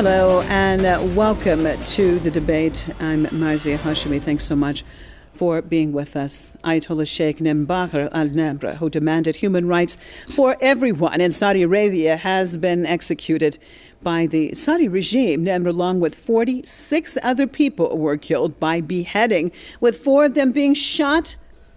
Hello and welcome to the debate. I'm Marzia Hashemi. Thanks so much for being with us. Ayatollah Sheikh Nimr al-Nimr, who demanded human rights for everyone in Saudi Arabia, has been executed by the Saudi regime. Nimr, along with 46 other people, were killed by beheading, with 4 of them being shot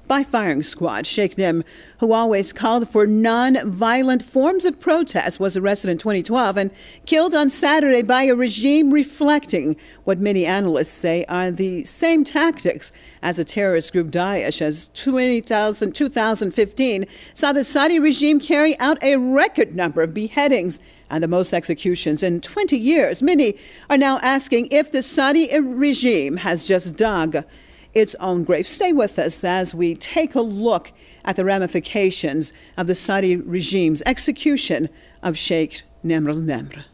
by firing squad. Sheikh Nimr, who always called for non-violent forms of protest, was arrested in 2012 and killed on Saturday by a regime reflecting what many analysts say are the same tactics as a terrorist group Daesh, as 2015 saw the Saudi regime carry out a record number of beheadings and the most executions in 20 years. Many are now asking if the Saudi regime has just dug its own grave. Stay with us as we take a look at the ramifications of the Saudi regime's execution of Sheikh Nimr al-Nimr.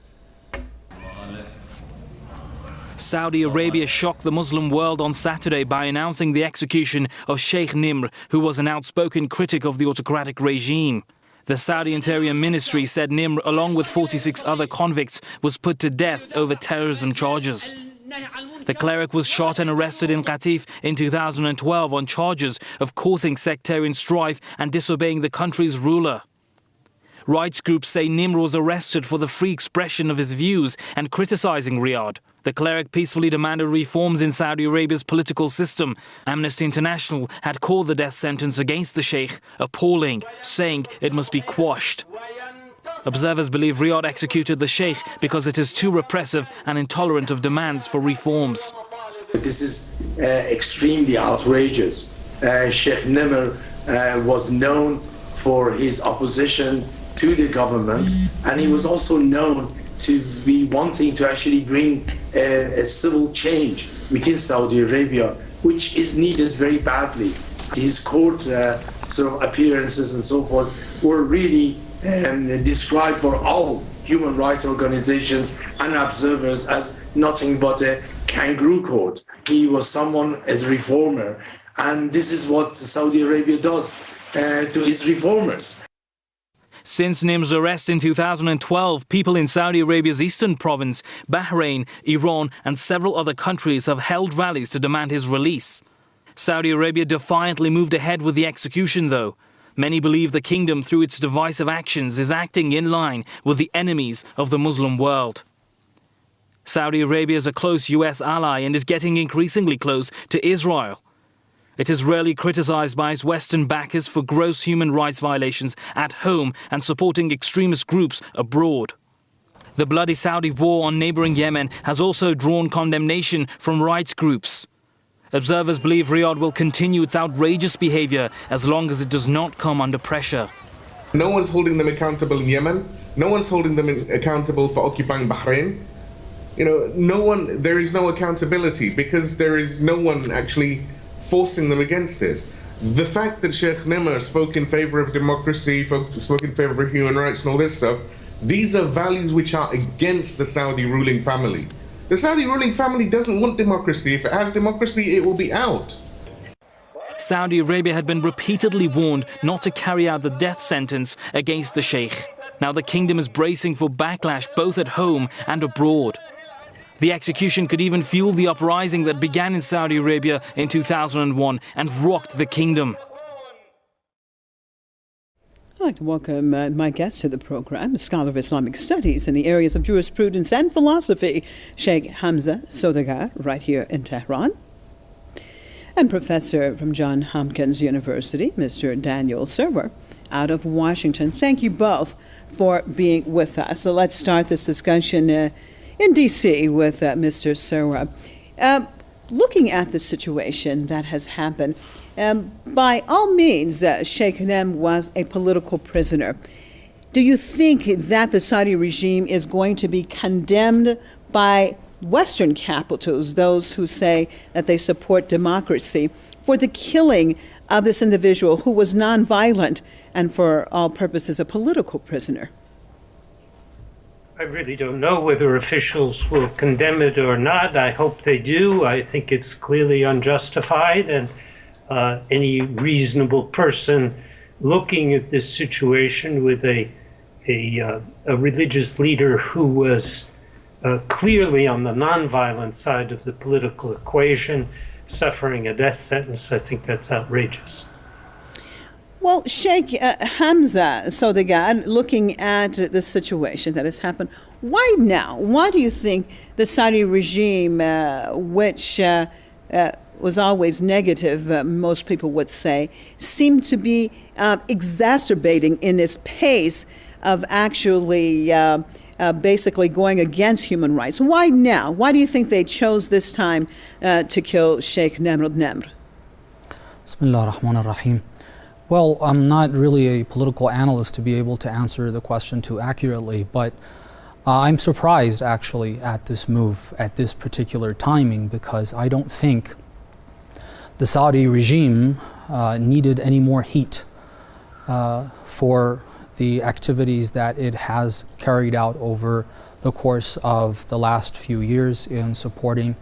Saudi Arabia shocked the Muslim world on Saturday by announcing the execution of Sheikh Nimr, who was an outspoken critic of the autocratic regime. The Saudi Interior Ministry said Nimr, along with 46 other convicts, was put to death over terrorism charges. The cleric was shot and arrested in Qatif in 2012 on charges of causing sectarian strife and disobeying the country's ruler. Rights groups say Nimr was arrested for the free expression of his views and criticizing Riyadh. The cleric peacefully demanded reforms in Saudi Arabia's political system. Amnesty International had called the death sentence against the sheikh appalling, saying it must be quashed. Observers believe Riyadh executed the sheikh because it is too repressive and intolerant of demands for reforms. This is extremely outrageous. Sheikh Nimr was known for his opposition to the government, and he was also known to be wanting to actually bring a civil change within Saudi Arabia, which is needed very badly. His court sort of appearances and so forth were really described by all human rights organizations and observers as nothing but a kangaroo court. He was someone as a reformer, and this is what Saudi Arabia does to its reformers. Since Nimr's arrest in 2012, people in Saudi Arabia's eastern province, Bahrain, Iran and several other countries have held rallies to demand his release. Saudi Arabia defiantly moved ahead with the execution, though. Many believe the kingdom, through its divisive actions, is acting in line with the enemies of the Muslim world. Saudi Arabia is a close US ally and is getting increasingly close to Israel. It is rarely criticized by its Western backers for gross human rights violations at home and supporting extremist groups abroad. The bloody Saudi war on neighboring Yemen has also drawn condemnation from rights groups. Observers believe Riyadh will continue its outrageous behavior as long as it does not come under pressure. No one's holding them accountable in Yemen. No one's holding them accountable for occupying Bahrain. There is no accountability because there is no one actually forcing them against it. The fact that Sheikh Nimr spoke in favor of democracy, spoke in favor of human rights and all this stuff, these are values which are against the Saudi ruling family. The Saudi ruling family doesn't want democracy. If it has democracy, it will be out. Saudi Arabia had been repeatedly warned not to carry out the death sentence against the sheikh. Now the kingdom is bracing for backlash both at home and abroad. The execution could even fuel the uprising that began in Saudi Arabia in 2001 and rocked the kingdom. I'd like to welcome my guest to the program, a scholar of Islamic studies in the areas of jurisprudence and philosophy, Sheikh Hamza Sodagar, right here in Tehran, and professor from Johns Hopkins University, Mr. Daniel Serwer, out of Washington. Thank you both for being with us. So let's start this discussion in D.C. with Mr. Serwer. Looking at the situation that has happened, by all means, Sheikh Nimr was a political prisoner. Do you think that the Saudi regime is going to be condemned by Western capitals, those who say that they support democracy, for the killing of this individual who was nonviolent and for all purposes a political prisoner? I really don't know whether officials will condemn it or not. I hope they do. I think it's clearly unjustified, and any reasonable person looking at this situation with a religious leader who was clearly on the nonviolent side of the political equation, suffering a death sentence. I think that's outrageous. Well, Sheikh Hamza Sodegar, looking at the situation that has happened, why now? Why do you think the Saudi regime, which was always negative, most people would say, seemed to be exacerbating in its pace of actually basically going against human rights? Why now? Why do you think they chose this time to kill Sheikh Nimr Nimr? Bismillah ar-Rahman ar-Rahim. Well, I'm not really a political analyst to be able to answer the question too accurately, but I'm surprised actually at this move at this particular timing, because I don't think the Saudi regime needed any more heat for the activities that it has carried out over the course of the last few years in supporting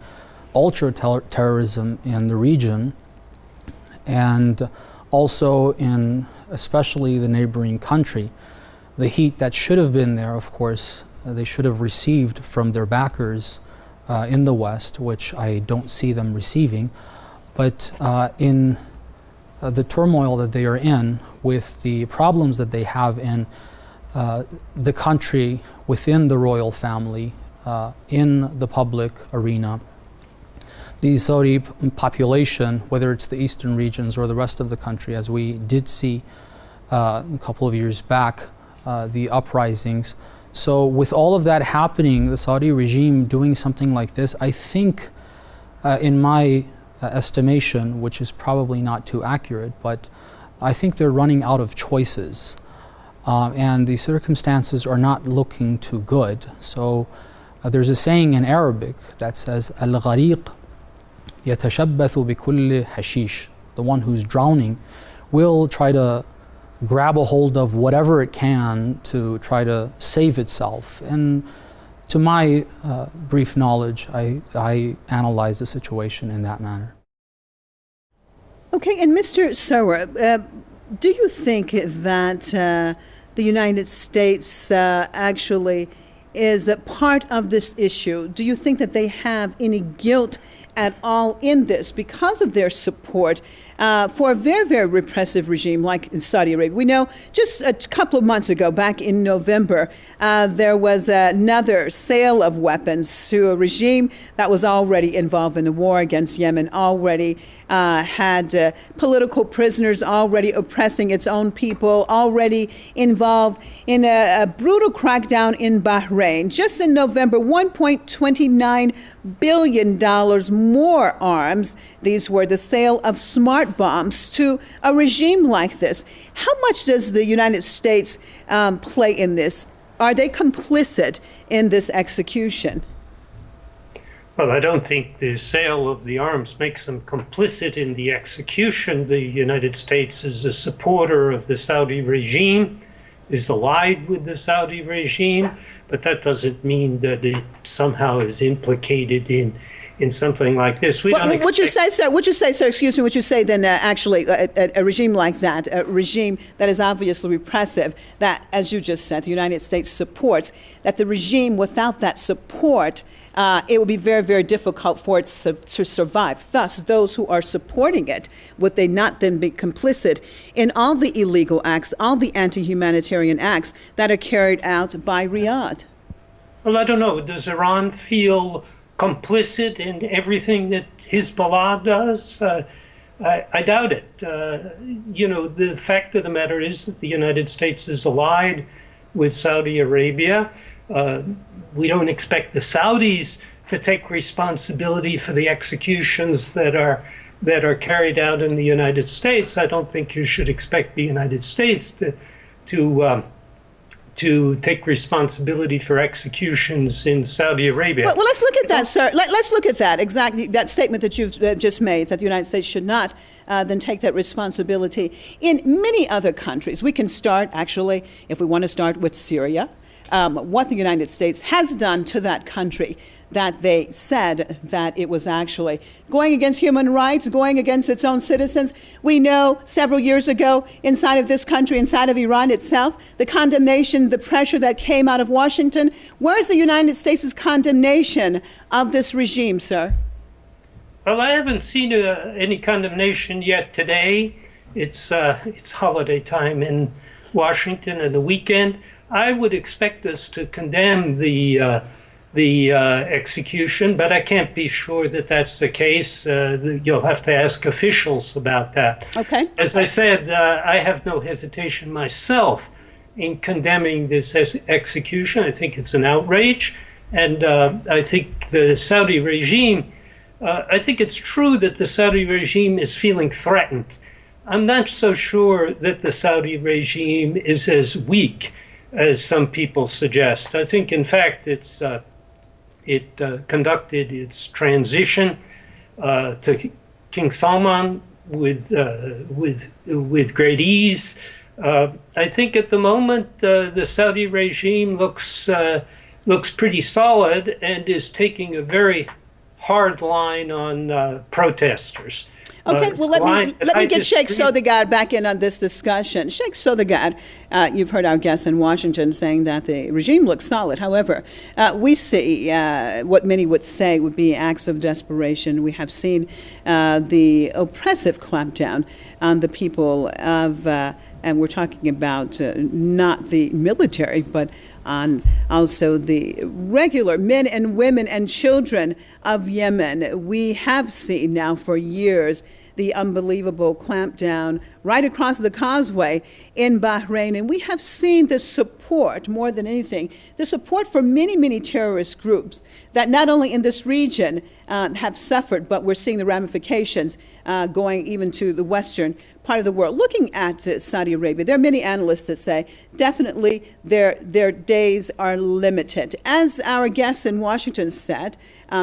ultra-terrorism in the region, and also in especially the neighboring country. The heat that should have been there, of course, they should have received from their backers in the West, which I don't see them receiving. But in the turmoil that they are in, with the problems that they have in the country, within the royal family, in the public arena, the Saudi population, whether it's the eastern regions or the rest of the country, as we did see a couple of years back, the uprisings. So with all of that happening, the Saudi regime doing something like this, I think, in my estimation, which is probably not too accurate, but I think they're running out of choices. And the circumstances are not looking too good. So there's a saying in Arabic that says, Al-Ghariq يتشبث بكل حشيش. The one who's drowning will try to grab a hold of whatever it can to try to save itself. And to my brief knowledge, I analyze the situation in that manner. Okay, and Mr. Sarwar, do you think that the United States actually is a part of this issue? Do you think that they have any guilt at all in this because of their support for a very, very repressive regime like in Saudi Arabia? We know just a couple of months ago, back in November, there was another sale of weapons to a regime that was already involved in the war against Yemen, already had political prisoners, already oppressing its own people, already involved in a brutal crackdown in Bahrain. Just in November, $1.29 billion more arms. These were the sale of smart bombs to a regime like this. How much does the United States play in this? Are they complicit in this execution? Well, I don't think the sale of the arms makes them complicit in the execution. The United States is a supporter of the Saudi regime, is allied with the Saudi regime, but that doesn't mean that it somehow is implicated in something like this. Would you say, sir, excuse me, would you say then actually a regime like that, a regime that is obviously repressive, that, as you just said, the United States supports, that the regime without that support, it would be very, very difficult for it to survive. Thus, those who are supporting it, would they not then be complicit in all the illegal acts, all the anti-humanitarian acts that are carried out by Riyadh? Well, I don't know. Does Iran feel complicit in everything that Hezbollah does? I doubt it. The fact of the matter is that the United States is allied with Saudi Arabia. We don't expect the Saudis to take responsibility for the executions that are carried out in the United States. I don't think you should expect the United States to take responsibility for executions in Saudi Arabia. Well, let's look at that, sir. Let's look at that, exactly, that statement that you've just made, that the United States should not then take that responsibility. In many other countries, we can start, actually, if we want to start with Syria, what the United States has done to that country. that they said that it was actually going against human rights, going against its own citizens. We know several years ago, inside of this country, inside of Iran itself, the condemnation, the pressure that came out of Washington. Where is the United States' condemnation of this regime, sir? Well, I haven't seen any condemnation yet today. It's holiday time in Washington and the weekend. I would expect us to condemn the execution, but I can't be sure that that's the case. You'll have to ask officials about that. Okay. As I said, I have no hesitation myself in condemning this execution. I think it's an outrage, and I think the Saudi regime, I think it's true that the Saudi regime is feeling threatened. I'm not so sure that the Saudi regime is as weak as some people suggest. I think, in fact, it conducted its transition to King Salman with great ease. I think at the moment the Saudi regime looks pretty solid and is taking a very hard line on protesters. Okay, well, let me get Sheikh Sodagar back in on this discussion. Sheikh Sodagar, you've heard our guest in Washington saying that the regime looks solid. However, we see what many would say would be acts of desperation. We have seen the oppressive clampdown on the people of, and we're talking about not the military, but on also the regular men and women and children of Yemen. We have seen now for years the unbelievable clampdown right across the causeway in Bahrain. And we have seen the support, more than anything, the support for many, many terrorist groups that not only in this region have suffered, but we're seeing the ramifications going even to the western part of the world. Looking at Saudi Arabia, there are many analysts that say definitely their days are limited. As our guest in Washington said,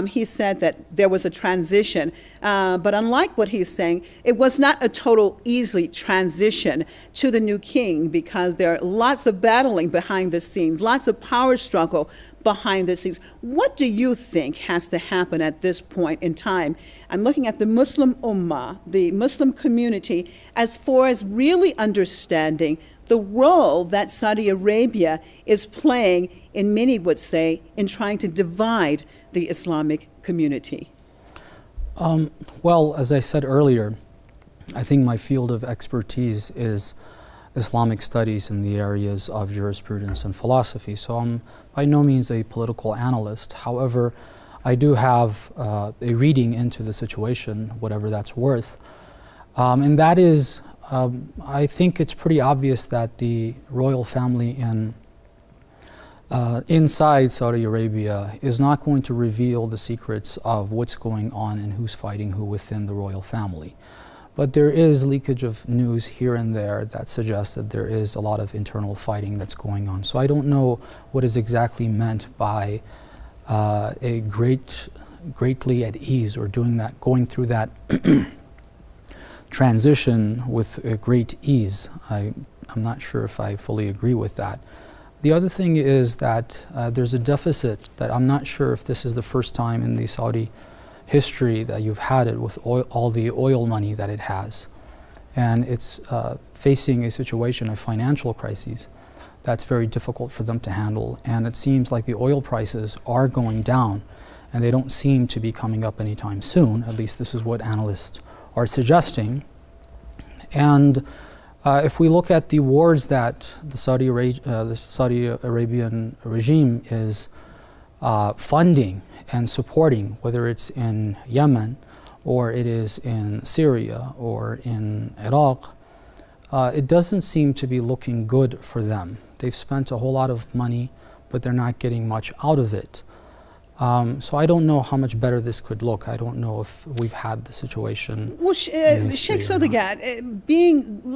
he said that there was a transition, but unlike what he's saying, it was not a total easy transition to the new king, because there are lots of battling behind the scenes, lots of power struggle behind the scenes. What do you think has to happen at this point in time? I'm looking at the Muslim Ummah, the Muslim community, as far as really understanding the role that Saudi Arabia is playing, in many would say, in trying to divide the Islamic community. Well, as I said earlier, I think my field of expertise is Islamic studies in the areas of jurisprudence and philosophy. So I'm by no means a political analyst. However, I do have a reading into the situation, whatever that's worth. And that is, I think it's pretty obvious that the royal family inside Saudi Arabia is not going to reveal the secrets of what's going on and who's fighting who within the royal family. But there is leakage of news here and there that suggests that there is a lot of internal fighting that's going on. So I don't know what is exactly meant by a greatly at ease, or going through that transition with great ease. I'm not sure if I fully agree with that. The other thing is that there's a deficit that I'm not sure if this is the first time in the Saudi history that you've had it with all the oil money that it has. And it's facing a situation of financial crises that's very difficult for them to handle. And it seems like the oil prices are going down, and they don't seem to be coming up anytime soon. At least this is what analysts are suggesting. And if we look at the wars that the Saudi Arabian regime is funding and supporting, whether it's in Yemen or it is in Syria or in Iraq, it doesn't seem to be looking good for them. They've spent a whole lot of money, but they're not getting much out of it. So I don't know how much better this could look. I don't know if we've had the situation. Well, Sheikh Sodagar,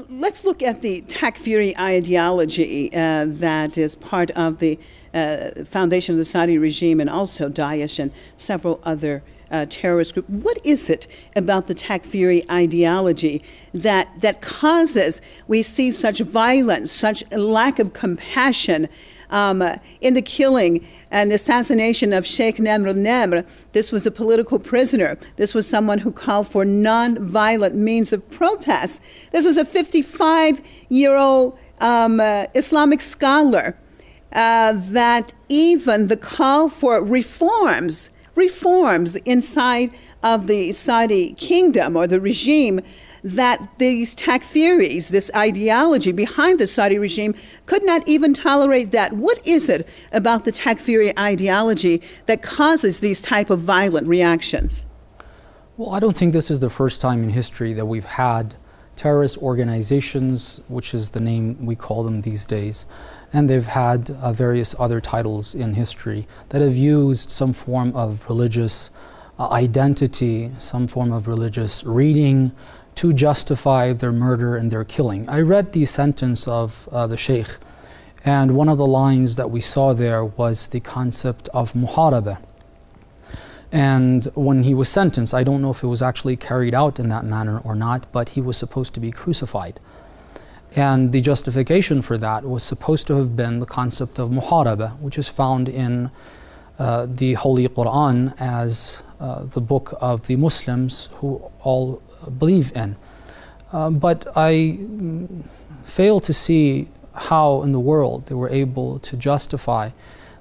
let's look at the Takfiri ideology that is part of the foundation of the Saudi regime, and also Daesh and several other terrorist group. What is it about the Takfiri ideology that causes we see such violence, such lack of compassion in the killing and assassination of Sheikh Nimr al-Nimr? This was a political prisoner. This was someone who called for non-violent means of protest. This was a 55-year-old Islamic scholar that even the call for reforms inside of the Saudi kingdom or the regime, that these Takfiris, this ideology behind the Saudi regime, could not even tolerate that. What is it about the Takfiri ideology that causes these type of violent reactions? Well, I don't think this is the first time in history that we've had terrorist organizations, which is the name we call them these days, and they've had various other titles in history that have used some form of religious identity, some form of religious reading to justify their murder and their killing. I read the sentence of the Sheikh, and one of the lines that we saw there was the concept of muharaba. And when he was sentenced, I don't know if it was actually carried out in that manner or not, but he was supposed to be crucified. And the justification for that was supposed to have been the concept of muharaba, which is found in the Holy Quran as the book of the Muslims who all believe in. But I fail to see how in the world they were able to justify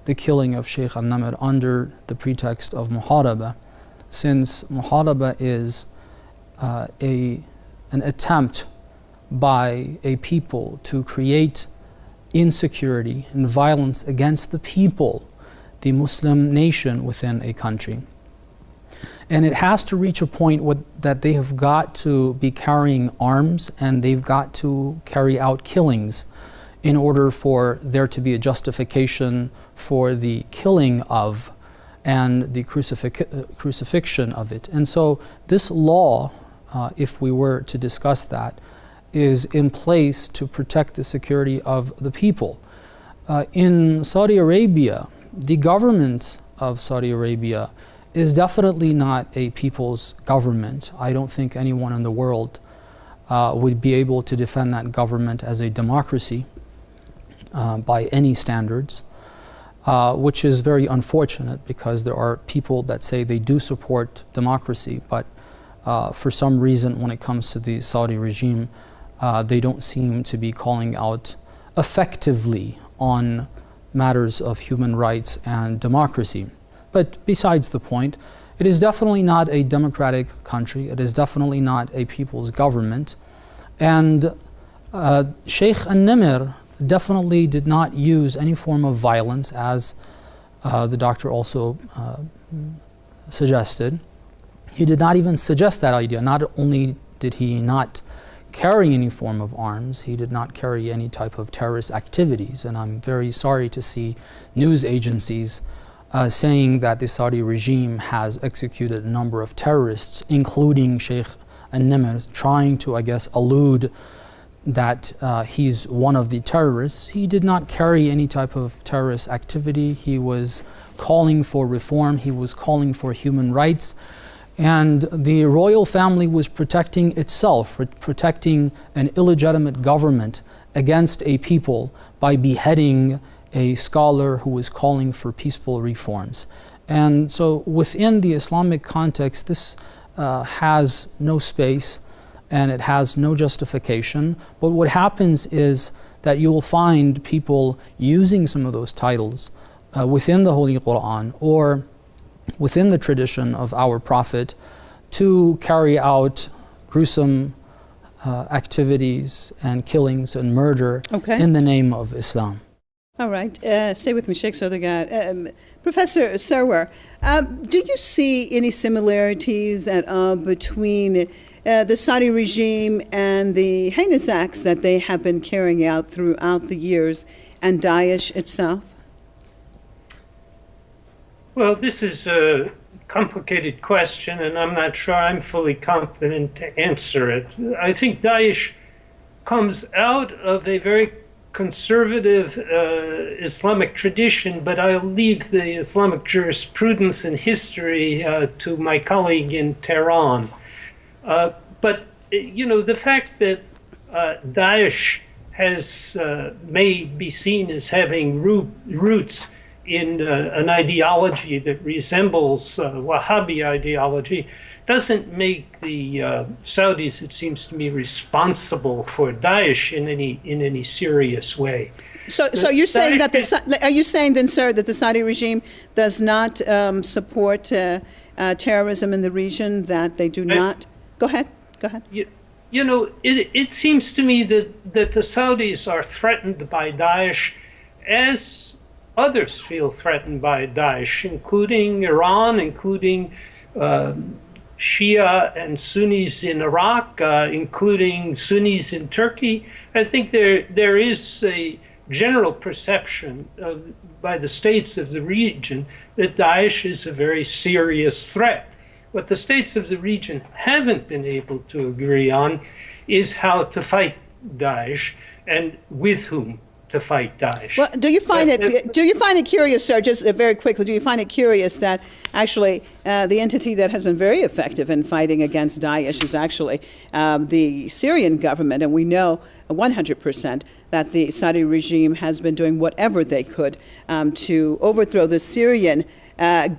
the killing of Sheikh al-Nimr under the pretext of muharaba, since muharaba is an attempt by a people to create insecurity and violence against the people, the Muslim nation within a country. And it has to reach a point that they have got to be carrying arms and they've got to carry out killings in order for there to be a justification for the killing of and the crucifixion of it. And so this law, if we were to discuss that, is in place to protect the security of the people. In Saudi Arabia, the government of Saudi Arabia is definitely not a people's government. I don't think anyone in the world would be able to defend that government as a democracy by any standards, which is very unfortunate because there are people that say they do support democracy, but for some reason when it comes to the Saudi regime, they don't seem to be calling out effectively on matters of human rights and democracy. But besides the point, it is definitely not a democratic country. It is definitely not a people's government. And Sheikh al-Nimr definitely did not use any form of violence, as the doctor also suggested. He did not even suggest that idea. Not only did he not carry any form of arms, he did not carry any type of terrorist activities. And I'm very sorry to see news agencies saying that the Saudi regime has executed a number of terrorists, including Sheikh al-Nimr, trying to, I guess, allude that he's one of the terrorists. He did not carry any type of terrorist activity. He was calling for reform. He was calling for human rights. And the royal family was protecting itself, protecting an illegitimate government against a people by beheading a scholar who was calling for peaceful reforms. And so within the Islamic context, this has no space and it has no justification. But what happens is that you will find people using some of those titles within the Holy Quran or within the tradition of our Prophet to carry out gruesome activities and killings and murder in the name of Islam. All right, stay with me, Sheikh Sodagar. Professor Sarwar, do you see any similarities at all between the Saudi regime and the heinous acts that they have been carrying out throughout the years and Daesh itself? Well, this is a complicated question, and I'm not sure I'm fully competent to answer it. I think Daesh comes out of a very conservative Islamic tradition, but I'll leave the Islamic jurisprudence and history to my colleague in Tehran. But the fact that Daesh may be seen as having roots in an ideology that resembles Wahhabi ideology doesn't make the Saudis, it seems to me, responsible for Daesh in any serious way. So you're saying that are you saying then, sir, that the Saudi regime does not support terrorism in the region? That they do not? Go ahead. It seems to me that the Saudis are threatened by Daesh as others feel threatened by Daesh, including Iran, including Shia and Sunnis in Iraq, including Sunnis in Turkey. I think there is a general perception by the states of the region that Daesh is a very serious threat. What the states of the region haven't been able to agree on is how to fight Daesh and with whom to fight Daesh. Well, do you find it curious, sir, just very quickly, do you find it curious that actually the entity that has been very effective in fighting against Daesh is actually the Syrian government, and we know 100% that the Saudi regime has been doing whatever they could to overthrow the Syrian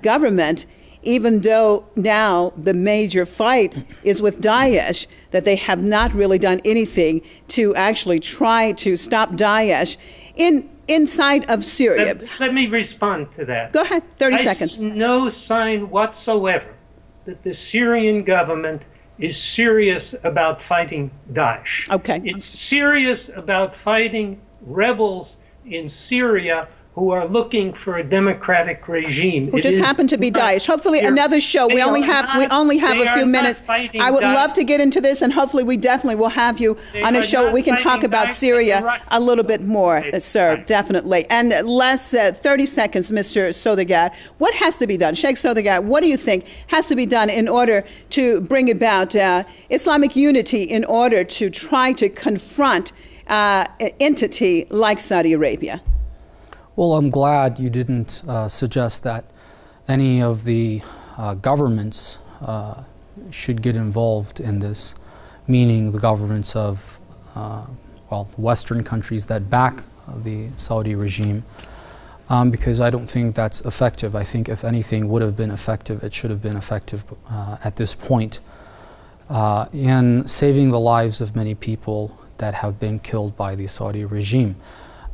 government, even though now the major fight is with Daesh, that they have not really done anything to actually try to stop Daesh inside of Syria. Let me respond to that. Go ahead, 30 seconds. I see no sign whatsoever that the Syrian government is serious about fighting Daesh. Okay. It's serious about fighting rebels in Syria who are looking for a democratic regime. Who just happened to be Daesh. Hopefully another show. We only have a few minutes. I would love to get into this, and hopefully we definitely will have you on a show where we can talk about Syria a little bit more, sir, definitely. And last 30 seconds, Mr. Sodergad, what has to be done? Sheikh Sodergad, what do you think has to be done in order to bring about Islamic unity, in order to try to confront an entity like Saudi Arabia? Well, I'm glad you didn't suggest that any of the governments should get involved in this, meaning the governments of, the Western countries that back the Saudi regime, because I don't think that's effective. I think if anything would have been effective, it should have been effective at this point in saving the lives of many people that have been killed by the Saudi regime.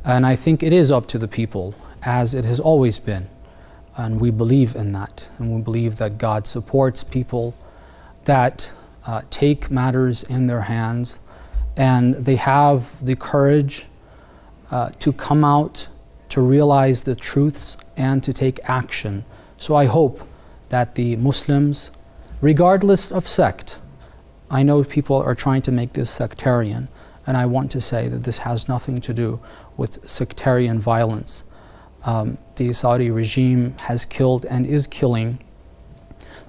And I think it is up to the people, as it has always been. And we believe in that. And we believe that God supports people that take matters in their hands, and they have the courage to come out, to realize the truths, and to take action. So I hope that the Muslims, regardless of sect, I know people are trying to make this sectarian, and I want to say that this has nothing to do with sectarian violence. The Saudi regime has killed and is killing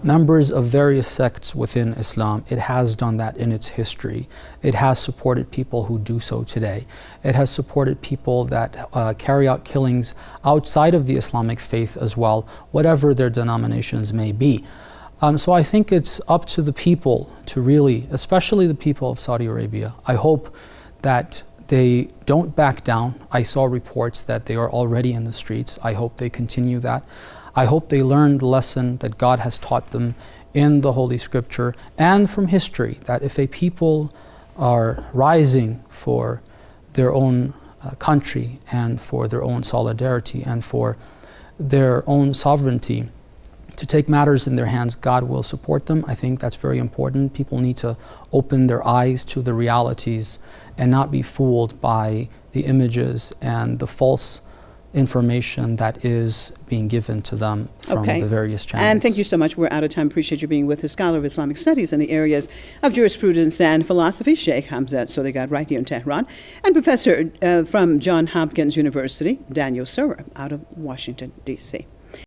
members of various sects within Islam. It has done that in its history. It has supported people who do so today. It has supported people that carry out killings outside of the Islamic faith as well, whatever their denominations may be. So I think it's up to the people to really, especially the people of Saudi Arabia, I hope that they don't back down. I saw reports that they are already in the streets. I hope they continue that. I hope they learn the lesson that God has taught them in the Holy Scripture and from history, that if a people are rising for their own country and for their own solidarity and for their own sovereignty, to take matters in their hands, God will support them. I think that's very important. People need to open their eyes to the realities and not be fooled by the images and the false information that is being given to them from the various channels. And thank you so much. We're out of time. Appreciate you being with us. Scholar of Islamic Studies in the areas of jurisprudence and philosophy, Sheikh Hamza Sodergad, right here in Tehran, and Professor from Johns Hopkins University, Daniel Surer, out of Washington, D.C.